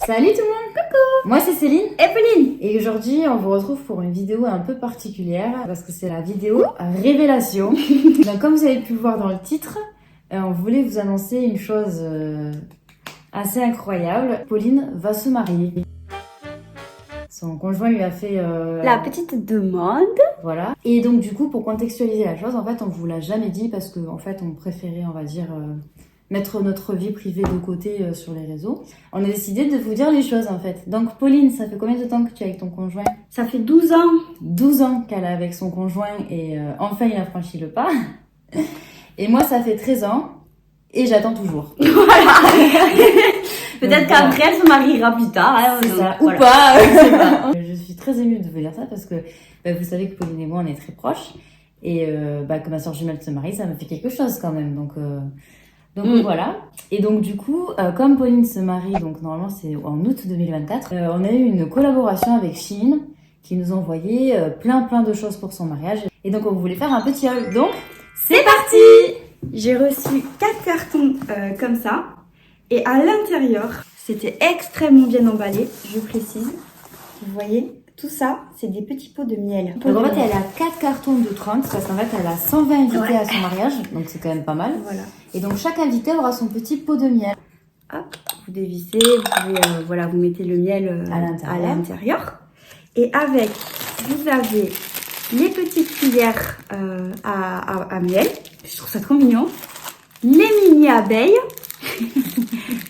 Salut tout le monde. Coucou. Moi c'est Céline et Pauline. Et aujourd'hui on vous retrouve pour une vidéo un peu particulière parce que c'est la vidéo révélation. Donc comme vous avez pu le voir dans le titre, on voulait vous annoncer une chose assez incroyable. Pauline va se marier. Son conjoint lui a fait la petite demande. Voilà. Et donc du coup pour contextualiser la chose, en fait on vous l'a jamais dit parce que en fait on préférait, on va dire, mettre notre vie privée de côté sur les réseaux. On a décidé de vous dire les choses en fait. Donc Pauline, ça fait combien de temps que tu es avec ton conjoint? Ça fait 12 ans. 12 ans qu'elle est avec son conjoint et enfin il a franchi le pas. Et moi ça fait 13 ans et j'attends toujours. Voilà. Peut-être qu'après elle se mariera plus tard. Hein, c'est ça. Voilà. Ou pas. Je suis très émue de vous dire ça parce que vous savez que Pauline et moi on est très proches. Et que ma soeur jumelle se marie, ça me fait quelque chose quand même. Donc voilà. Et donc du coup, comme Pauline se marie, donc normalement c'est en août 2024, on a eu une collaboration avec Shein qui nous a envoyé plein de choses pour son mariage. Et donc on voulait faire un petit haul. Donc c'est parti. J'ai reçu 4 cartons comme ça. Et à l'intérieur, c'était extrêmement bien emballé, je précise. Vous voyez, tout ça, c'est des petits pots de miel. Donc en fait, elle a 4 cartons de 30 parce qu'en fait, elle a 120 invités à son mariage. Donc c'est quand même pas mal. Voilà. Et donc chaque invité aura son petit pot de miel. Hop, vous dévissez, vous pouvez, voilà, vous mettez le miel à l'intérieur. Et avec, vous avez les petites cuillères à miel. Je trouve ça trop mignon. Les mini abeilles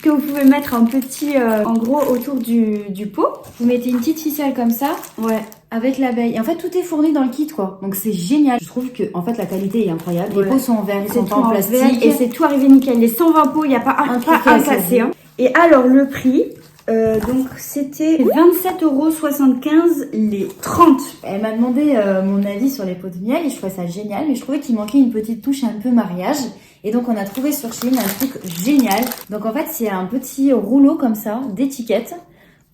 que vous pouvez mettre en petit, en gros, autour du pot. Vous mettez une petite ficelle comme ça, ouais, avec l'abeille. Et en fait, tout est fourni dans le kit, quoi. Donc c'est génial. Je trouve que, en fait, la qualité est incroyable. Ouais. Les pots sont en verre, ils sont pas en plastique. Et c'est tout arrivé nickel. Les 120 pots, il n'y a pas un cassé. Hein. Et alors, le prix, donc c'était 27,75 € les 30. Elle m'a demandé mon avis sur les pots de miel et je trouvais ça génial, mais je trouvais qu'il manquait une petite touche un peu mariage. Et donc on a trouvé sur Shein un truc génial. Donc en fait c'est un petit rouleau comme ça d'étiquettes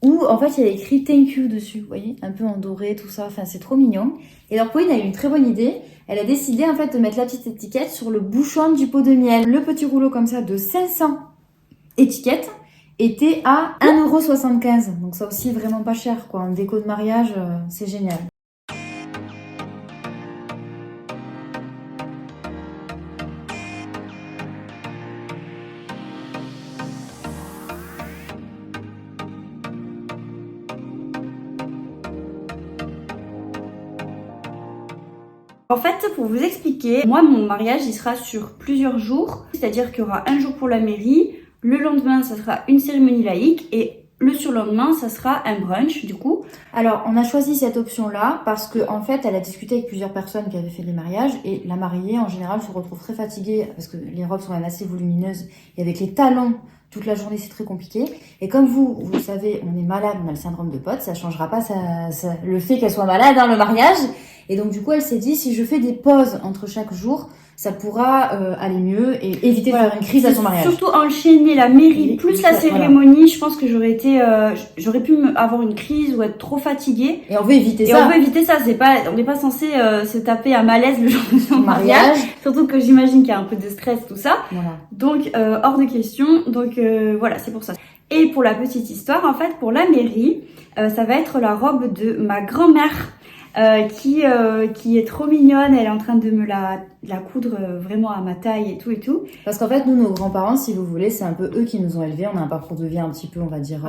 où en fait il y a écrit thank you dessus, vous voyez, un peu en doré tout ça, enfin c'est trop mignon. Et alors Pauline a eu une très bonne idée, elle a décidé en fait de mettre la petite étiquette sur le bouchon du pot de miel. Le petit rouleau comme ça de 500 étiquettes était à 1,75 €. Donc ça aussi vraiment pas cher quoi, en déco de mariage, c'est génial. En fait, pour vous expliquer, moi mon mariage il sera sur plusieurs jours, c'est-à-dire qu'il y aura un jour pour la mairie, le lendemain ça sera une cérémonie laïque et le surlendemain ça sera un brunch du coup. Alors on a choisi cette option là parce que en fait elle a discuté avec plusieurs personnes qui avaient fait des mariages et la mariée en général se retrouve très fatiguée parce que les robes sont quand même assez volumineuses et avec les talons toute la journée c'est très compliqué. Et comme vous savez, on est malade, on a le syndrome de Potte, ça changera pas le fait qu'elle soit malade dans le mariage. Et donc du coup elle s'est dit si je fais des pauses entre chaque jour, ça pourra aller mieux et éviter de faire une crise à son mariage. Surtout enchaîner la mairie plus la cérémonie, voilà. Je pense que j'aurais pu avoir une crise ou être trop fatiguée. Et on veut éviter ça. Et on veut éviter ça, on n'est pas censé se taper un malaise le jour de son mariage. Surtout que j'imagine qu'il y a un peu de stress, tout ça. Voilà. Donc hors de question, donc voilà, c'est pour ça. Et pour la petite histoire, en fait, pour la mairie, ça va être la robe de ma grand-mère. Qui est trop mignonne, elle est en train de me la coudre vraiment à ma taille et tout. Parce qu'en fait, nous, nos grands-parents, si vous voulez, c'est un peu eux qui nous ont élevés. On a un parcours de vie un petit peu, on va dire,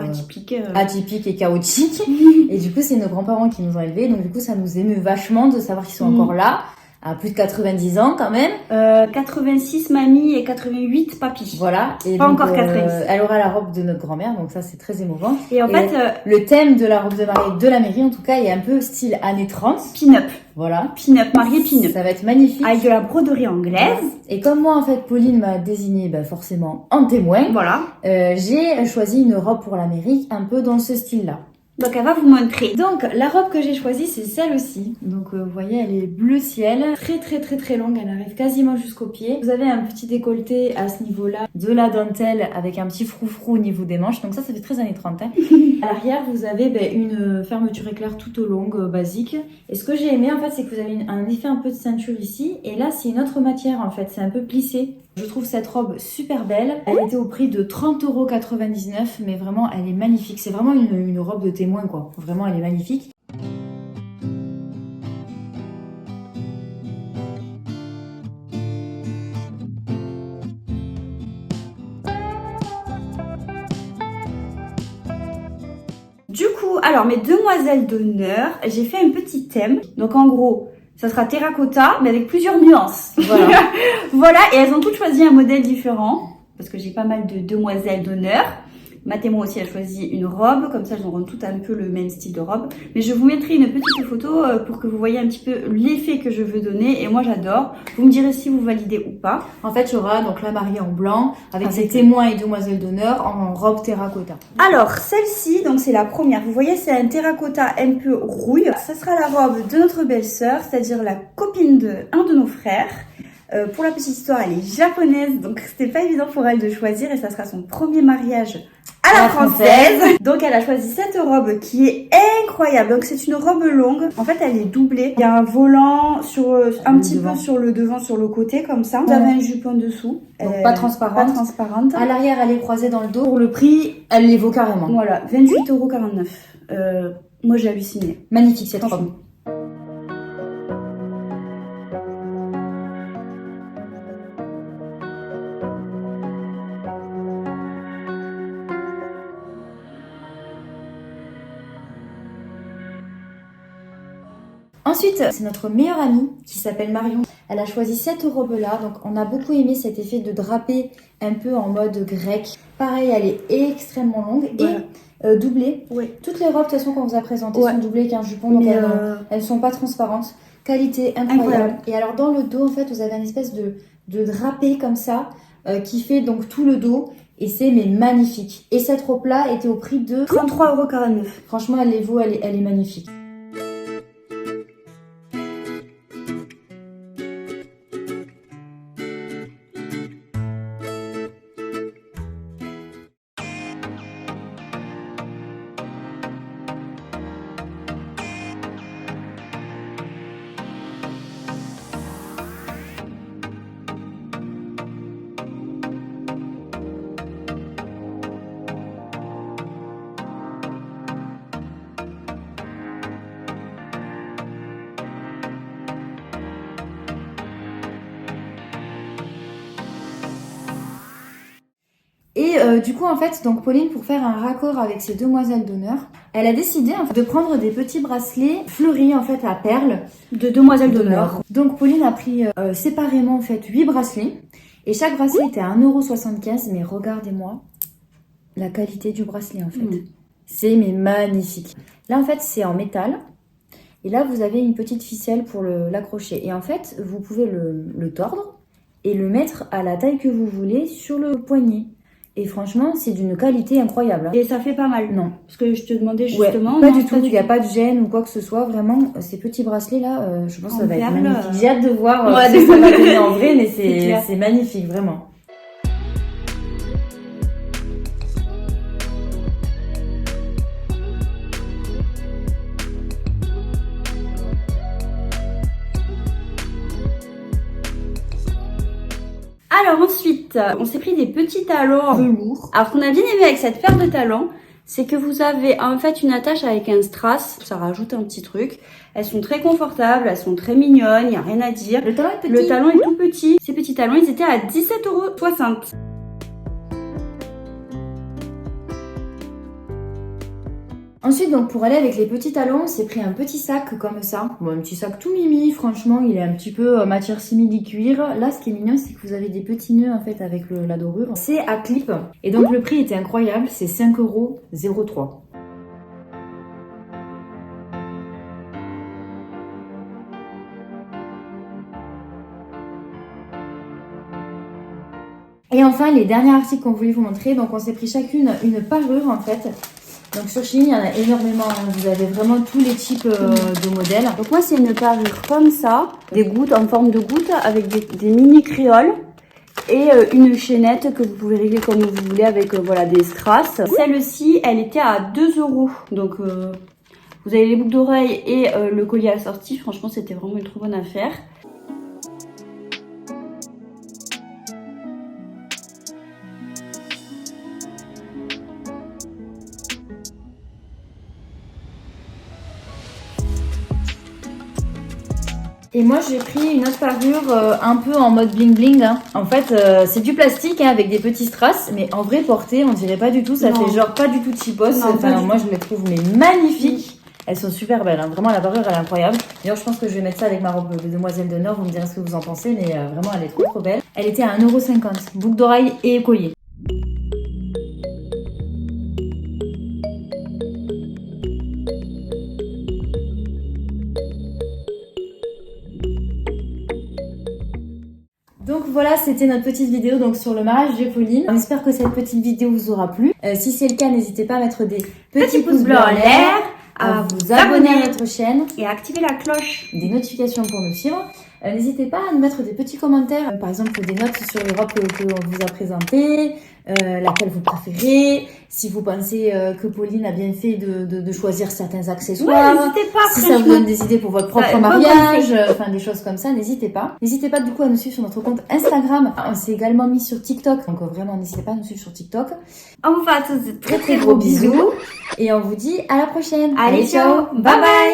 atypique et chaotique. Et du coup, c'est nos grands-parents qui nous ont élevés. Donc du coup, ça nous émeut vachement de savoir qu'ils sont encore là. À plus de 90 ans quand même. 86 mamie et 88 papy. Voilà. Et pas donc, encore 90. Elle aura la robe de notre grand-mère, donc ça c'est très émouvant. Et en fait, le thème de la robe de mariée de la mairie en tout cas est un peu style années 30. Pin-up. Voilà. Pin-up, mariée pin-up. Ça va être magnifique. Avec de la broderie anglaise. Et comme moi en fait Pauline m'a désigné forcément en témoin. Voilà. J'ai choisi une robe pour la mairie un peu dans ce style-là. Donc elle va vous montrer. Donc la robe que j'ai choisie c'est celle-ci. Donc vous voyez elle est bleu ciel, très longue, elle arrive quasiment jusqu'au pied. Vous avez un petit décolleté à ce niveau-là, de la dentelle avec un petit froufrou au niveau des manches. Donc ça fait très années 30. Hein. À l'arrière vous avez une fermeture éclair tout au long basique. Et ce que j'ai aimé en fait c'est que vous avez un effet un peu de ceinture ici. Et là c'est une autre matière en fait, c'est un peu plissé. Je trouve cette robe super belle. Elle était au prix de 30,99 €, mais vraiment, elle est magnifique. C'est vraiment une robe de témoin, quoi. Vraiment, elle est magnifique. Du coup, alors mes demoiselles d'honneur, j'ai fait un petit thème. Donc en gros, ça sera terracotta, mais avec plusieurs nuances. Voilà. Voilà, et elles ont toutes choisi un modèle différent, parce que j'ai pas mal de demoiselles d'honneur. Math et moi aussi a choisi une robe, comme ça elles auront toutes un peu le même style de robe. Mais je vous mettrai une petite photo pour que vous voyez un petit peu l'effet que je veux donner. Et moi j'adore. Vous me direz si vous validez ou pas. En fait, il y aura donc la mariée en blanc, avec ses témoins et demoiselles d'honneur en robe terracotta. Alors celle-ci, donc c'est la première. Vous voyez, c'est un terracotta un peu rouille. Ça sera la robe de notre belle-sœur, c'est-à-dire la copine de un de nos frères. Pour la petite histoire, elle est japonaise, donc c'était pas évident pour elle de choisir et ça sera son premier mariage à la française. Donc elle a choisi cette robe qui est incroyable. Donc c'est une robe longue. En fait, elle est doublée. Il y a un volant sur un petit peu sur le devant, sur le côté comme ça. Vous avez un jupon dessous. Donc pas transparente. Pas transparente. À l'arrière, elle est croisée dans le dos. Pour le prix, elle les vaut carrément. Voilà, 28,49 €. Moi, j'ai halluciné. Magnifique cette robe. Ensuite, c'est notre meilleure amie qui s'appelle Marion. Elle a choisi cette robe-là. Donc, on a beaucoup aimé cet effet de drapé un peu en mode grec. Pareil, elle est extrêmement longue et doublée. Oui. Toutes les robes, de toute façon, qu'on vous a présentées sont doublées avec un jupon. Donc, elles sont pas transparentes. Qualité incroyable. Et alors, dans le dos, en fait, vous avez une espèce de drapé comme ça qui fait donc tout le dos. Et c'est magnifique. Et cette robe-là était au prix de 33,49 €. Franchement, elle les vaut, elle est magnifique. Et du coup, en fait, donc Pauline, pour faire un raccord avec ses demoiselles d'honneur, elle a décidé en fait, de prendre des petits bracelets fleuris en fait à perles de demoiselles d'honneur. Donc Pauline a pris séparément en fait 8 bracelets et chaque bracelet était à 1,75 €. Mais regardez-moi la qualité du bracelet en fait. C'est magnifique. Là en fait, c'est en métal. Et là, vous avez une petite ficelle pour l'accrocher. Et en fait, vous pouvez le tordre et le mettre à la taille que vous voulez sur le poignet. Et franchement, c'est d'une qualité incroyable. Et ça fait pas mal. Non. Parce que je te demandais justement. Pas du tout. Il n'y a pas de gêne ou quoi que ce soit. Vraiment, ces petits bracelets-là, je pense que ça va être magnifique. J'ai hâte de voir ce que ça va donner en vrai, mais c'est magnifique, vraiment. Alors ensuite, on s'est pris des petits talons velours. Alors ce qu'on a bien aimé avec cette paire de talons, c'est que vous avez en fait une attache avec un strass. Ça rajoute un petit truc. Elles sont très confortables, elles sont très mignonnes, il n'y a rien à dire. Le talon est petit. Le talon est tout petit. Ces petits talons, ils étaient à 17,60 €. Ensuite, donc pour aller avec les petits talons, on s'est pris un petit sac comme ça. Bon, un petit sac tout mimi, franchement, il est un petit peu matière simili-cuir. Là, ce qui est mignon, c'est que vous avez des petits nœuds en fait avec la dorure. C'est à clip. Et donc le prix était incroyable, c'est 5,03 €. Et enfin, les derniers articles qu'on voulait vous montrer. Donc on s'est pris chacune une parure en fait. Donc sur Shein, il y en a énormément, vous avez vraiment tous les types de modèles. Donc moi c'est une parure comme ça, des gouttes en forme de gouttes avec des mini créoles et une chaînette que vous pouvez régler comme vous voulez avec voilà des strass. Celle-ci elle était à 2 €, donc vous avez les boucles d'oreilles et le collier assorti, franchement c'était vraiment une trop bonne affaire. Et moi j'ai pris une autre parure un peu en mode bling bling. Hein. En fait c'est du plastique hein, avec des petits strass, mais en vrai porté on dirait pas du tout, ça fait genre pas du tout cheapos. Enfin, moi je les trouve mais magnifiques. Elles sont super belles, hein. Vraiment la parure elle est incroyable. D'ailleurs je pense que je vais mettre ça avec ma robe de demoiselle de Nord, vous me direz ce que vous en pensez, mais vraiment elle est trop belle. Elle était à 1,50€, boucle d'oreille et collier. Donc voilà, c'était notre petite vidéo donc sur le mariage de Pauline. On espère que cette petite vidéo vous aura plu. Si c'est le cas, n'hésitez pas à mettre des petits pouces bleus en l'air, à vous abonner à notre chaîne et à activer la cloche des notifications pour nous suivre. N'hésitez pas à nous mettre des petits commentaires, par exemple des notes sur les robes que on vous a présentées, laquelle vous préférez, si vous pensez que Pauline a bien fait de choisir certains accessoires, n'hésitez pas, si ça vous donne des idées pour votre propre mariage, enfin des choses comme ça, n'hésitez pas. N'hésitez pas du coup à nous suivre sur notre compte Instagram, on s'est également mis sur TikTok, donc vraiment n'hésitez pas à nous suivre sur TikTok. On vous fait à tous de très Gros bisous et on vous dit à la prochaine. Allez, ciao, bye bye.